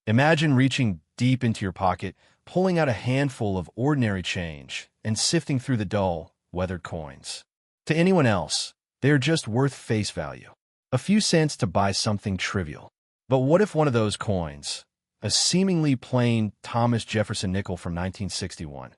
Imagine reaching deep into your pocket, pulling out a handful of ordinary change, and sifting through the dull, weathered coins. To anyone else, they are just worth face value. A few cents to buy something trivial. But what if one of those coins, a seemingly plain Thomas Jefferson nickel from 1961,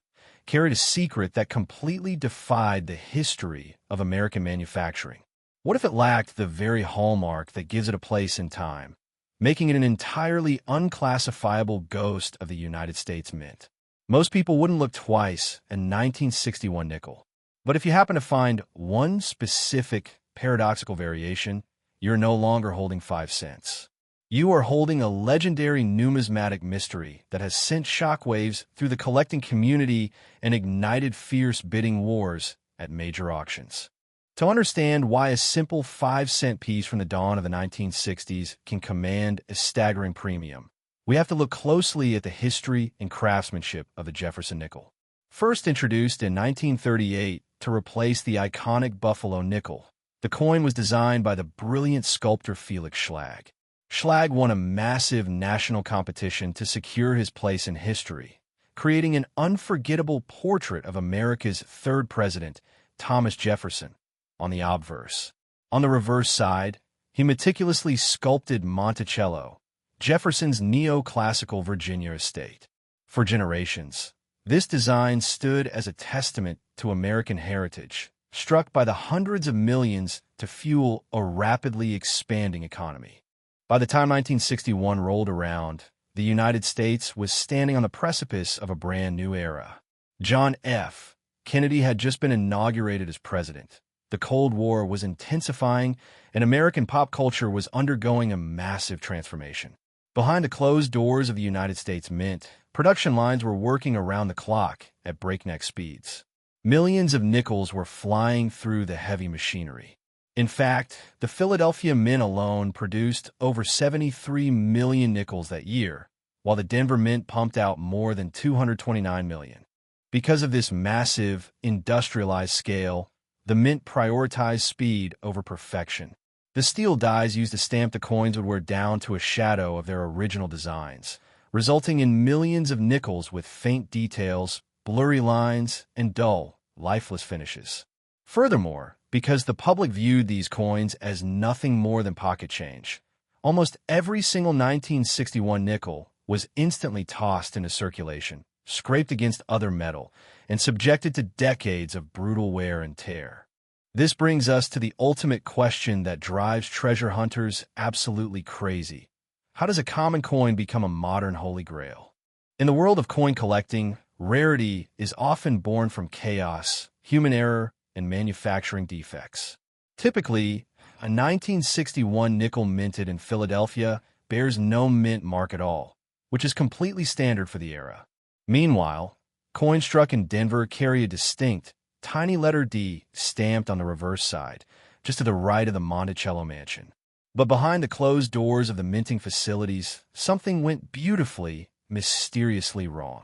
carried a secret that completely defied the history of American manufacturing? What if it lacked the very hallmark that gives it a place in time, making it an entirely unclassifiable ghost of the United States Mint? Most people wouldn't look twice at 1961 nickel. But if you happen to find one specific paradoxical variation, you're no longer holding 5 cents. You are holding a legendary numismatic mystery that has sent shockwaves through the collecting community and ignited fierce bidding wars at major auctions. To understand why a simple 5-cent piece from the dawn of the 1960s can command a staggering premium, we have to look closely at the history and craftsmanship of the Jefferson nickel. First introduced in 1938 to replace the iconic Buffalo nickel, the coin was designed by the brilliant sculptor Felix Schlag. Schlag won a massive national competition to secure his place in history, creating an unforgettable portrait of America's third president, Thomas Jefferson, on the obverse. On the reverse side, he meticulously sculpted Monticello, Jefferson's neoclassical Virginia estate. For generations, this design stood as a testament to American heritage, struck by the hundreds of millions to fuel a rapidly expanding economy. By the time 1961 rolled around, the United States was standing on the precipice of a brand new era. John F. Kennedy had just been inaugurated as president. The Cold War was intensifying, and American pop culture was undergoing a massive transformation. Behind the closed doors of the United States Mint, production lines were working around the clock at breakneck speeds. Millions of nickels were flying through the heavy machinery. In fact, the Philadelphia Mint alone produced over 73 million nickels that year, while the Denver Mint pumped out more than 229 million. Because of this massive, industrialized scale, the Mint prioritized speed over perfection. The steel dies used to stamp the coins would wear down to a shadow of their original designs, resulting in millions of nickels with faint details, blurry lines, and dull, lifeless finishes. Furthermore, because the public viewed these coins as nothing more than pocket change, almost every single 1961 nickel was instantly tossed into circulation, scraped against other metal, and subjected to decades of brutal wear and tear. This brings us to the ultimate question that drives treasure hunters absolutely crazy. How does a common coin become a modern holy grail? In the world of coin collecting, rarity is often born from chaos, human error, and manufacturing defects. Typically, a 1961 nickel minted in Philadelphia bears no mint mark at all, which is completely standard for the era. Meanwhile, coins struck in Denver carry a distinct, tiny letter D stamped on the reverse side, just to the right of the Monticello mansion. But behind the closed doors of the minting facilities, something went beautifully, mysteriously wrong.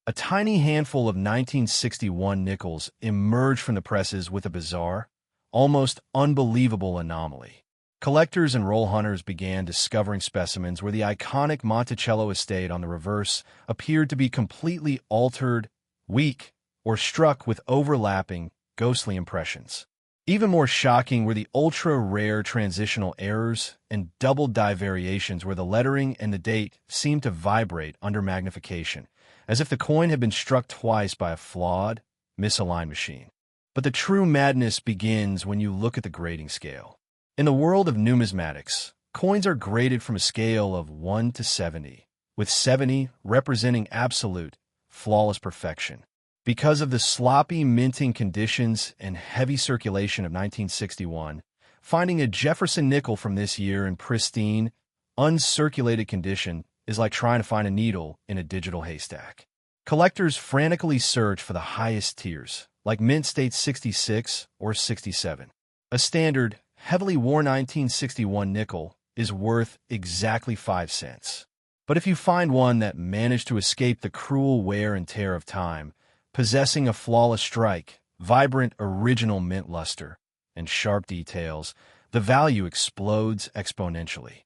A tiny handful of 1961 nickels emerged from the presses with a bizarre, almost unbelievable anomaly. Collectors and roll hunters began discovering specimens where the iconic Monticello estate on the reverse appeared to be completely altered, weak, or struck with overlapping, ghostly impressions. Even more shocking were the ultra-rare transitional errors and double-die variations where the lettering and the date seemed to vibrate under magnification, as if the coin had been struck twice by a flawed, misaligned machine. But the true madness begins when you look at the grading scale. In the world of numismatics, coins are graded from a scale of 1 to 70, with 70 representing absolute, flawless perfection. Because of the sloppy minting conditions and heavy circulation of 1961, finding a Jefferson nickel from this year in pristine, uncirculated condition is like trying to find a needle in a digital haystack. Collectors frantically search for the highest tiers, like Mint State 66 or 67. A standard, heavily worn 1961 nickel is worth exactly 5 cents. But if you find one that managed to escape the cruel wear and tear of time, possessing a flawless strike, vibrant original mint luster, and sharp details, the value explodes exponentially.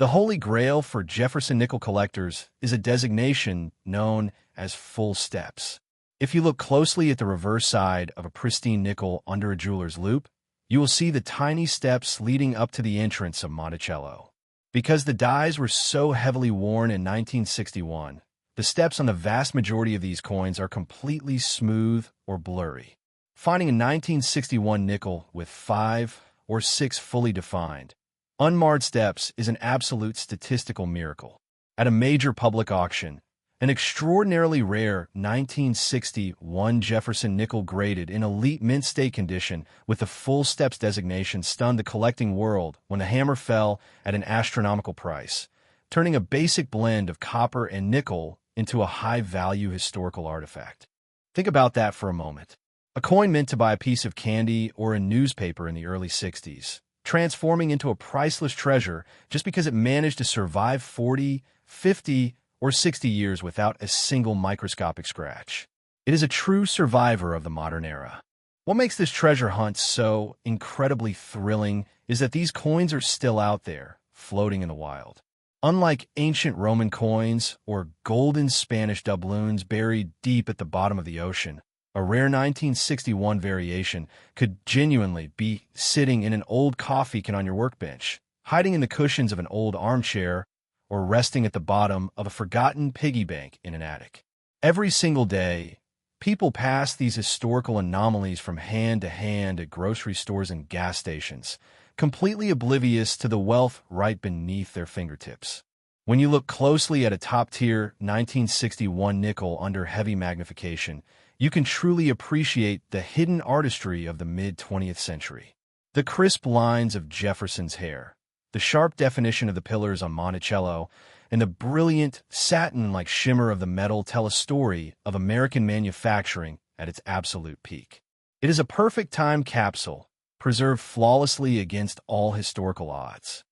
The holy grail for Jefferson nickel collectors is a designation known as full steps. If you look closely at the reverse side of a pristine nickel under a jeweler's loupe, you will see the tiny steps leading up to the entrance of Monticello. Because the dies were so heavily worn in 1961, the steps on the vast majority of these coins are completely smooth or blurry. Finding a 1961 nickel with 5 or 6 fully defined, unmarred steps is an absolute statistical miracle. At a major public auction, an extraordinarily rare 1961 Jefferson nickel graded in elite mint state condition with the full steps designation stunned the collecting world when the hammer fell at an astronomical price, turning a basic blend of copper and nickel into a high-value historical artifact. Think about that for a moment. A coin meant to buy a piece of candy or a newspaper in the early 60s, transforming into a priceless treasure just because it managed to survive 40, 50, or 60 years without a single microscopic scratch. It is a true survivor of the modern era. What makes this treasure hunt so incredibly thrilling is that these coins are still out there, floating in the wild. Unlike ancient Roman coins or golden Spanish doubloons buried deep at the bottom of the ocean, a rare 1961 variation could genuinely be sitting in an old coffee can on your workbench, hiding in the cushions of an old armchair, or resting at the bottom of a forgotten piggy bank in an attic. Every single day, people pass these historical anomalies from hand to hand at grocery stores and gas stations, completely oblivious to the wealth right beneath their fingertips. When you look closely at a top-tier 1961 nickel under heavy magnification, you can truly appreciate the hidden artistry of the mid-20th century. The crisp lines of Jefferson's hair, the sharp definition of the pillars on Monticello, and the brilliant, satin-like shimmer of the metal tell a story of American manufacturing at its absolute peak. It is a perfect time capsule, preserved flawlessly against all historical odds.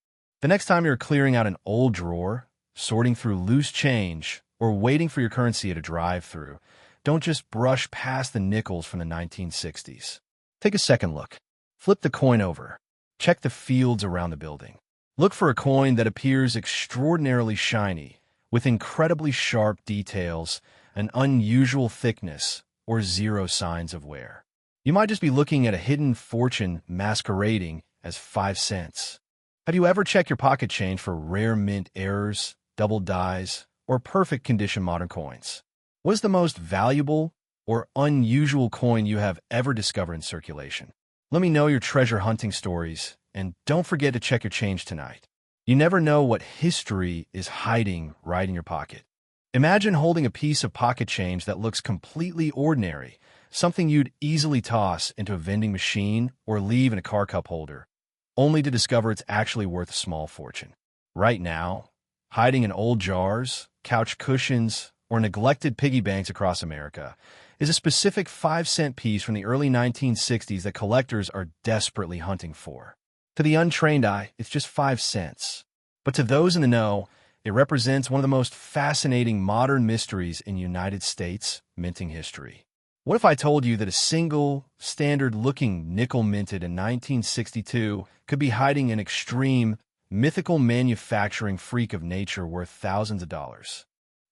The next time you're clearing out an old drawer, sorting through loose change, or waiting for your currency at a drive-thru, don't just brush past the nickels from the 1960s. Take a second look. Flip the coin over. Check the fields around the building. Look for a coin that appears extraordinarily shiny, with incredibly sharp details, an unusual thickness, or zero signs of wear. You might just be looking at a hidden fortune masquerading as 5 cents. Have you ever checked your pocket change for rare mint errors, double dies, or perfect condition modern coins? What is the most valuable or unusual coin you have ever discovered in circulation? Let me know your treasure hunting stories, and don't forget to check your change tonight. You never know what history is hiding right in your pocket. Imagine holding a piece of pocket change that looks completely ordinary, something you'd easily toss into a vending machine or leave in a car cup holder, only to discover it's actually worth a small fortune. Right now, hiding in old jars, couch cushions, or neglected piggy banks across America is a specific 5-cent piece from the early 1960s that collectors are desperately hunting for. To the untrained eye, it's just 5 cents. But to those in the know, it represents one of the most fascinating modern mysteries in United States minting history. What if I told you that a single, standard-looking nickel minted in 1962 could be hiding an extreme, mythical manufacturing freak of nature worth thousands of dollars?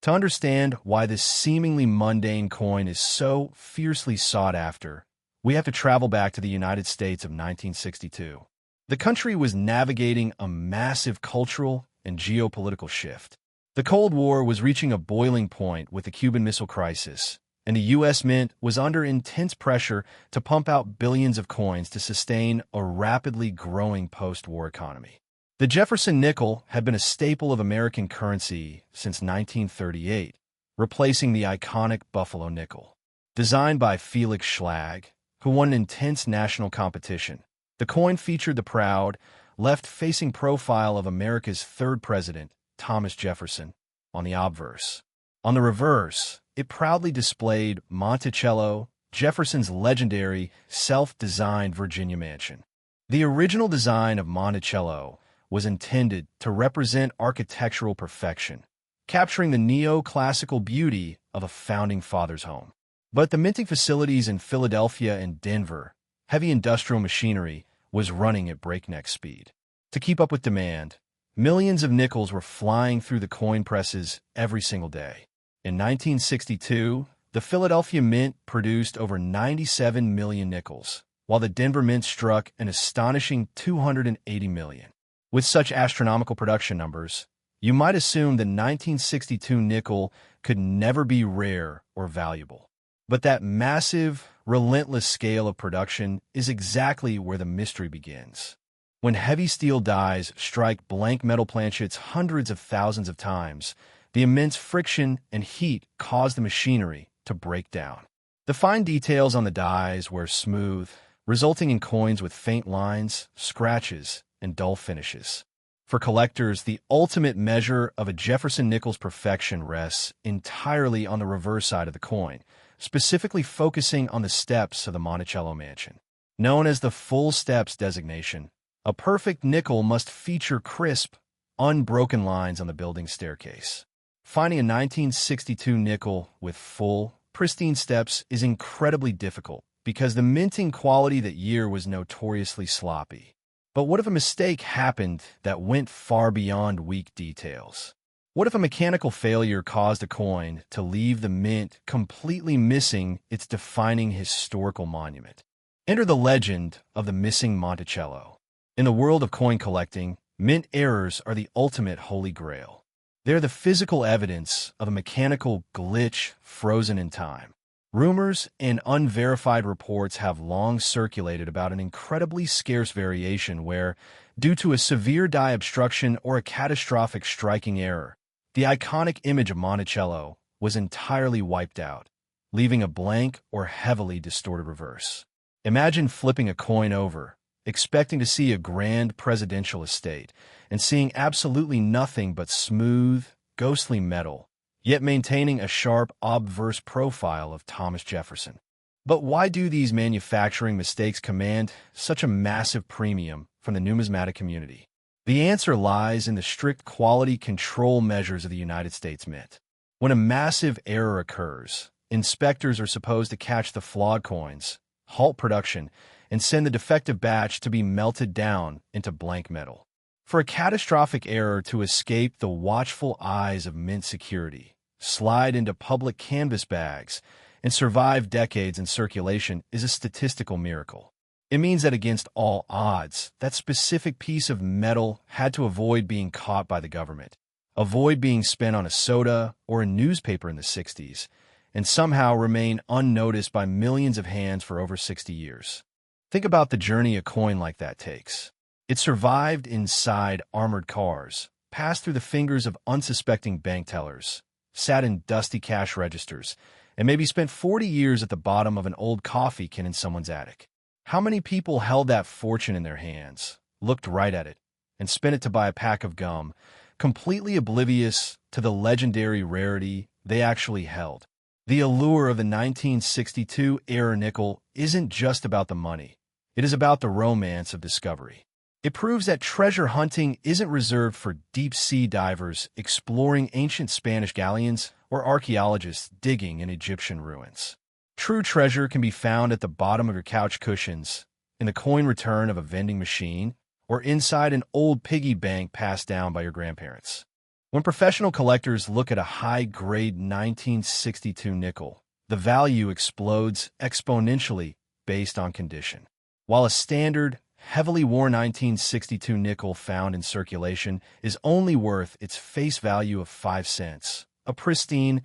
To understand why this seemingly mundane coin is so fiercely sought after, we have to travel back to the United States of 1962. The country was navigating a massive cultural and geopolitical shift. The Cold War was reaching a boiling point with the Cuban Missile Crisis, and the U.S. Mint was under intense pressure to pump out billions of coins to sustain a rapidly growing post-war economy. The Jefferson nickel had been a staple of American currency since 1938, replacing the iconic Buffalo nickel. Designed by Felix Schlag, who won an intense national competition, the coin featured the proud, left-facing profile of America's third president, Thomas Jefferson, on the obverse. On the reverse, it proudly displayed Monticello, Jefferson's legendary, self-designed Virginia mansion. The original design of Monticello was intended to represent architectural perfection, capturing the neoclassical beauty of a founding father's home. But the minting facilities in Philadelphia and Denver, heavy industrial machinery, was running at breakneck speed. To keep up with demand, Millions of nickels were flying through the coin presses every single day. In 1962, the Philadelphia Mint produced over 97 million nickels, while the Denver Mint struck an astonishing 280 million. With such astronomical production numbers, you might assume the 1962 nickel could never be rare or valuable. But that massive, relentless scale of production is exactly where the mystery begins. When heavy steel dies strike blank metal planchets hundreds of thousands of times, the immense friction and heat cause the machinery to break down. The fine details on the dies wear smooth, resulting in coins with faint lines, scratches, and dull finishes. For collectors, the ultimate measure of a Jefferson Nickel's perfection rests entirely on the reverse side of the coin, specifically focusing on the steps of the Monticello mansion. Known as the full steps designation, a perfect nickel must feature crisp, unbroken lines on the building's staircase. Finding a 1962 nickel with full, pristine steps is incredibly difficult because the minting quality that year was notoriously sloppy. But what if a mistake happened that went far beyond weak details? What if a mechanical failure caused a coin to leave the mint completely missing its defining historical monument? Enter the legend of the missing Monticello. In the world of coin collecting, mint errors are the ultimate holy grail. They're the physical evidence of a mechanical glitch frozen in time. Rumors and unverified reports have long circulated about an incredibly scarce variation where, due to a severe die obstruction or a catastrophic striking error, the iconic image of Monticello was entirely wiped out, leaving a blank or heavily distorted reverse. Imagine flipping a coin over, expecting to see a grand presidential estate, and seeing absolutely nothing but smooth, ghostly metal, yet maintaining a sharp obverse profile of Thomas Jefferson. But why do these manufacturing mistakes command such a massive premium from the numismatic community? The answer lies in the strict quality control measures of the United States Mint. When a massive error occurs, inspectors are supposed to catch the flawed coins, halt production, and send the defective batch to be melted down into blank metal. For a catastrophic error to escape the watchful eyes of mint security, slide into public canvas bags, and survive decades in circulation is a statistical miracle. It means that against all odds, that specific piece of metal had to avoid being caught by the government, avoid being spent on a soda or a newspaper in the 60s, and somehow remain unnoticed by millions of hands for over 60 years. Think about the journey a coin like that takes. It survived inside armored cars, passed through the fingers of unsuspecting bank tellers, sat in dusty cash registers, and maybe spent 40 years at the bottom of an old coffee can in someone's attic. How many people held that fortune in their hands, looked right at it, and spent it to buy a pack of gum, completely oblivious to the legendary rarity they actually held? The allure of the 1962 era nickel isn't just about the money. It is about the romance of discovery. It proves that treasure hunting isn't reserved for deep-sea divers exploring ancient Spanish galleons or archaeologists digging in Egyptian ruins. True treasure can be found at the bottom of your couch cushions, in the coin return of a vending machine, or inside an old piggy bank passed down by your grandparents. When professional collectors look at a high-grade 1962 nickel, the value explodes exponentially based on condition. While a standard, heavily worn 1962 nickel found in circulation is only worth its face value of 5 cents, a pristine,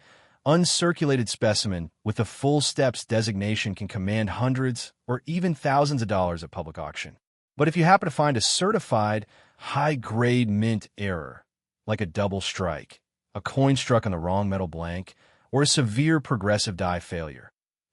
uncirculated specimen with the full steps designation can command hundreds or even thousands of dollars at public auction. But if you happen to find a certified, high-grade mint error, like a double strike, a coin struck on the wrong metal blank, or a severe progressive die failure,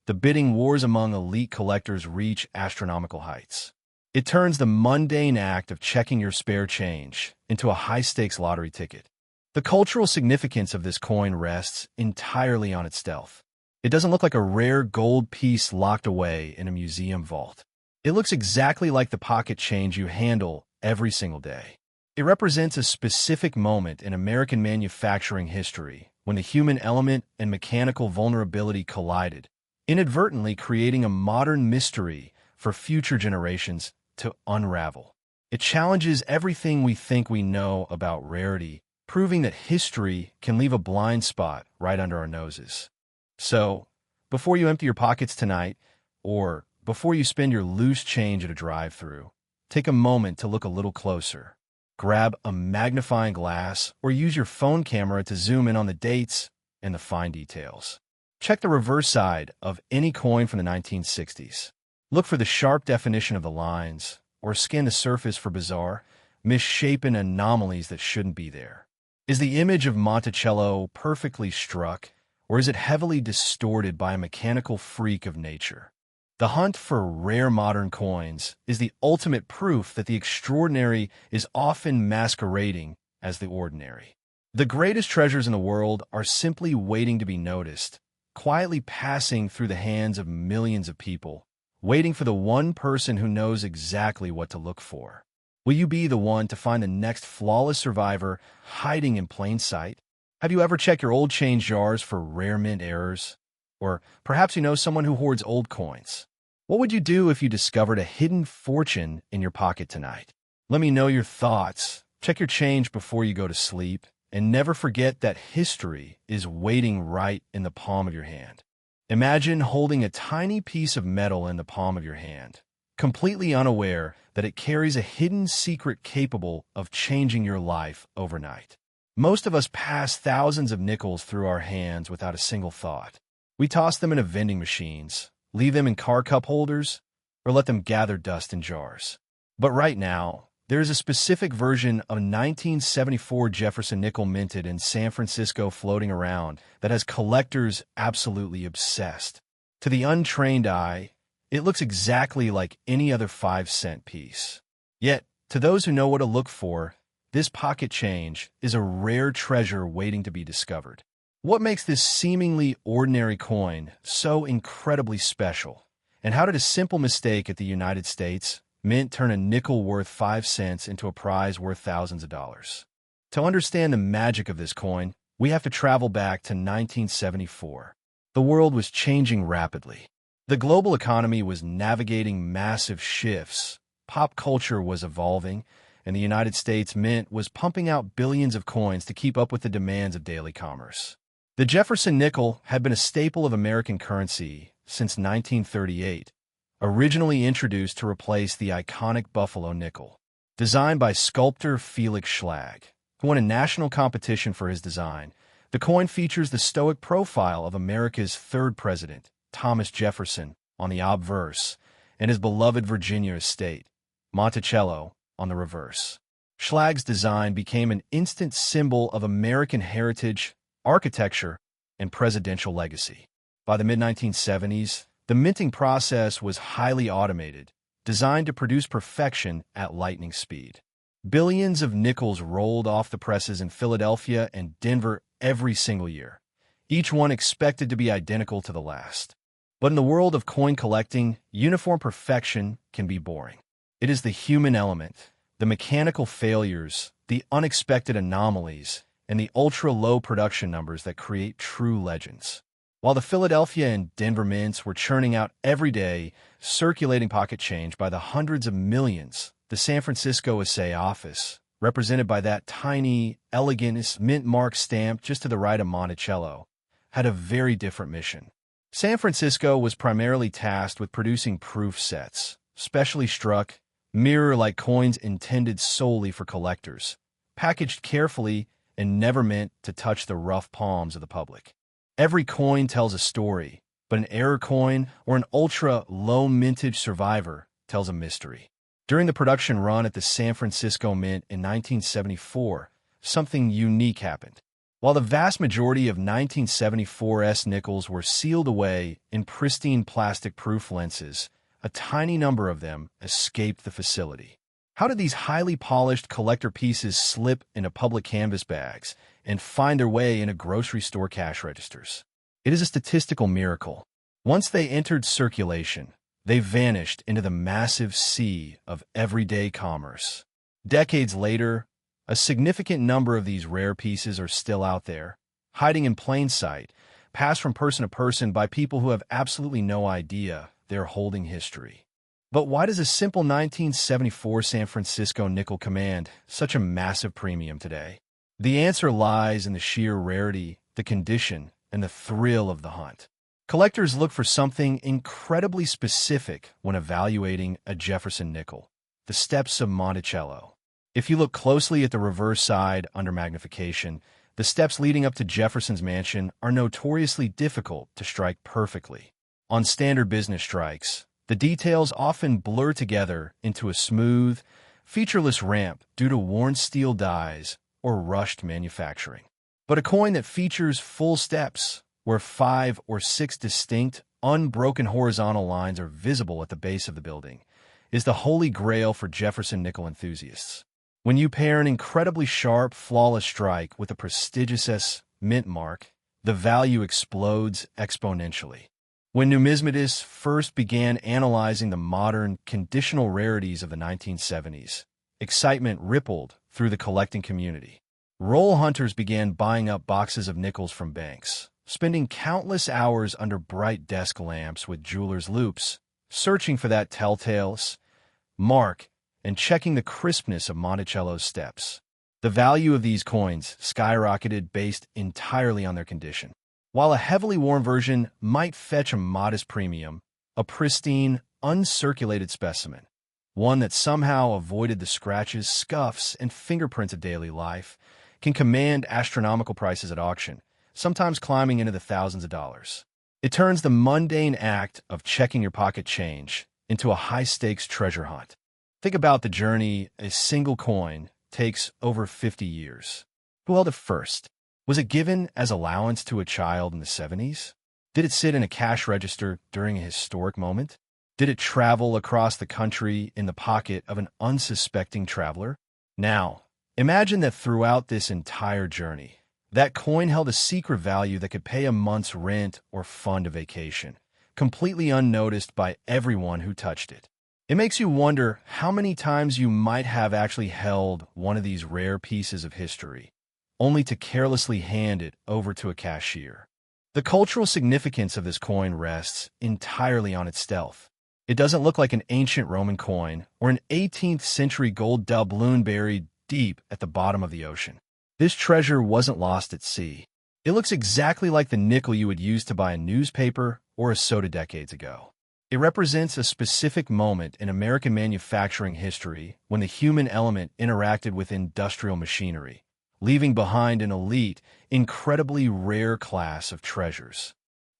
the bidding wars among elite collectors reach astronomical heights. It turns the mundane act of checking your spare change into a high-stakes lottery ticket. The cultural significance of this coin rests entirely on its stealth. It doesn't look like a rare gold piece locked away in a museum vault. It looks exactly like the pocket change you handle every single day. It represents a specific moment in American manufacturing history when the human element and mechanical vulnerability collided, inadvertently creating a modern mystery for future generations to unravel. It challenges everything we think we know about rarity, proving that history can leave a blind spot right under our noses. So, before you empty your pockets tonight, or before you spend your loose change at a drive-thru, take a moment to look a little closer. Grab a magnifying glass or use your phone camera to zoom in on the dates and the fine details. Check the reverse side of any coin from the 1960s. Look for the sharp definition of the lines, or scan the surface for bizarre, misshapen anomalies that shouldn't be there. Is the image of Monticello perfectly struck, or is it heavily distorted by a mechanical freak of nature? The hunt for rare modern coins is the ultimate proof that the extraordinary is often masquerading as the ordinary. The greatest treasures in the world are simply waiting to be noticed, quietly passing through the hands of millions of people, waiting for the one person who knows exactly what to look for. Will you be the one to find the next flawless survivor hiding in plain sight? Have you ever checked your old change jars for rare mint errors? Or perhaps you know someone who hoards old coins. What would you do if you discovered a hidden fortune in your pocket tonight? Let me know your thoughts. Check your change before you go to sleep, and never forget that history is waiting right in the palm of your hand. Imagine holding a tiny piece of metal in the palm of your hand, completely unaware that it carries a hidden secret capable of changing your life overnight. Most of us pass thousands of nickels through our hands without a single thought. We toss them into vending machines, leave them in car cup holders, or let them gather dust in jars. But right now, there is a specific version of a 1974 Jefferson Nickel minted in San Francisco floating around that has collectors absolutely obsessed. To the untrained eye, it looks exactly like any other 5-cent piece. Yet, to those who know what to look for, this pocket change is a rare treasure waiting to be discovered. What makes this seemingly ordinary coin so incredibly special? And how did a simple mistake at the United States Mint turn a nickel worth 5 cents into a prize worth thousands of dollars? To understand the magic of this coin, we have to travel back to 1974. The world was changing rapidly. The global economy was navigating massive shifts, pop culture was evolving, and the United States Mint was pumping out billions of coins to keep up with the demands of daily commerce. The Jefferson Nickel had been a staple of American currency since 1938, originally introduced to replace the iconic Buffalo nickel. Designed by sculptor Felix Schlag, who won a national competition for his design, the coin features the stoic profile of America's third president, Thomas Jefferson, on the obverse, and his beloved Virginia estate, Monticello, on the reverse. Schlag's design became an instant symbol of American heritage, architecture, and presidential legacy. By the mid-1970s, the minting process was highly automated, designed to produce perfection at lightning speed. Billions of nickels rolled off the presses in Philadelphia and Denver every single year, each one expected to be identical to the last. But in the world of coin collecting, uniform perfection can be boring. It is the human element, the mechanical failures, the unexpected anomalies, and the ultra-low production numbers that create true legends. While the Philadelphia and Denver mints were churning out every day, circulating pocket change by the hundreds of millions, the San Francisco assay office, represented by that tiny, elegant mint mark stamp just to the right of Monticello, had a very different mission. San Francisco was primarily tasked with producing proof sets, specially struck, mirror-like coins intended solely for collectors, packaged carefully and never meant to touch the rough palms of the public. Every coin tells a story, but an error coin or an ultra-low mintage survivor tells a mystery. During the production run at the San Francisco Mint in 1974, something unique happened. While the vast majority of 1974's nickels were sealed away in pristine plastic-proof lenses, a tiny number of them escaped the facility. How did these highly polished collector pieces slip into public canvas bags and find their way into grocery store cash registers? It is a statistical miracle. Once they entered circulation, they vanished into the massive sea of everyday commerce. Decades later, a significant number of these rare pieces are still out there, hiding in plain sight, passed from person to person by people who have absolutely no idea they're holding history. But why does a simple 1974 San Francisco nickel command such a massive premium today? The answer lies in the sheer rarity, the condition, and the thrill of the hunt. Collectors look for something incredibly specific when evaluating a Jefferson nickel: the steps of Monticello. If you look closely at the reverse side under magnification, the steps leading up to Jefferson's mansion are notoriously difficult to strike perfectly. On standard business strikes, the details often blur together into a smooth, featureless ramp due to worn steel dies or rushed manufacturing. But a coin that features full steps, where 5 or 6 distinct, unbroken horizontal lines are visible at the base of the building, is the holy grail for Jefferson nickel enthusiasts. When you pair an incredibly sharp, flawless strike with a prestigious S mint mark, the value explodes exponentially. When numismatists first began analyzing the modern, conditional rarities of the 1970s, excitement rippled through the collecting community. Roll hunters began buying up boxes of nickels from banks, spending countless hours under bright desk lamps with jewelers' loupes, searching for that telltale mark and checking the crispness of Monticello's steps. The value of these coins skyrocketed based entirely on their condition. While a heavily worn version might fetch a modest premium, a pristine, uncirculated specimen, one that somehow avoided the scratches, scuffs, and fingerprints of daily life, can command astronomical prices at auction, sometimes climbing into the thousands of dollars. It turns the mundane act of checking your pocket change into a high-stakes treasure hunt. Think about the journey a single coin takes over 50 years. Who held it first? Was it given as allowance to a child in the 70s? Did it sit in a cash register during a historic moment? Did it travel across the country in the pocket of an unsuspecting traveler? Now, imagine that throughout this entire journey, that coin held a secret value that could pay a month's rent or fund a vacation, completely unnoticed by everyone who touched it. It makes you wonder how many times you might have actually held one of these rare pieces of history, only to carelessly hand it over to a cashier. The cultural significance of this coin rests entirely on its stealth. It doesn't look like an ancient Roman coin or an 18th century gold doubloon buried deep at the bottom of the ocean. This treasure wasn't lost at sea. It looks exactly like the nickel you would use to buy a newspaper or a soda decades ago. It represents a specific moment in American manufacturing history when the human element interacted with industrial machinery, leaving behind an elite, incredibly rare class of treasures.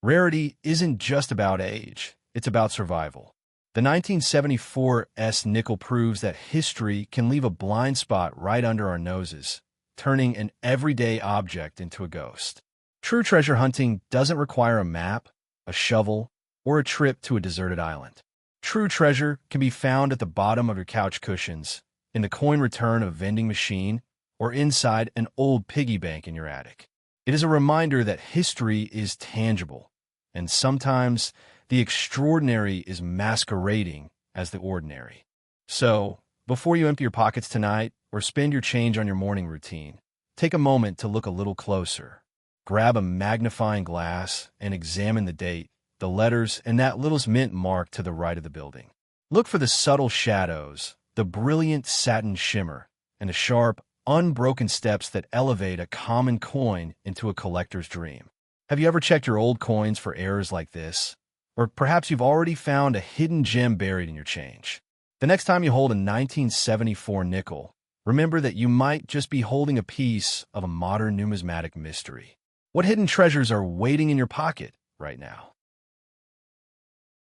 Rarity isn't just about age, it's about survival. The 1974 S nickel proves that history can leave a blind spot right under our noses, turning an everyday object into a ghost. True treasure hunting doesn't require a map, a shovel, or a trip to a deserted island. True treasure can be found at the bottom of your couch cushions, in the coin return of a vending machine, or inside an old piggy bank in your attic. It is a reminder that history is tangible, and sometimes the extraordinary is masquerading as the ordinary. So, before you empty your pockets tonight or spend your change on your morning routine, take a moment to look a little closer. Grab a magnifying glass and examine the date, the letters, and that little mint mark to the right of the building. Look for the subtle shadows, the brilliant satin shimmer, and the sharp, unbroken steps that elevate a common coin into a collector's dream. Have you ever checked your old coins for errors like this? Or perhaps you've already found a hidden gem buried in your change. The next time you hold a 1974 nickel, remember that you might just be holding a piece of a modern numismatic mystery. What hidden treasures are waiting in your pocket right now?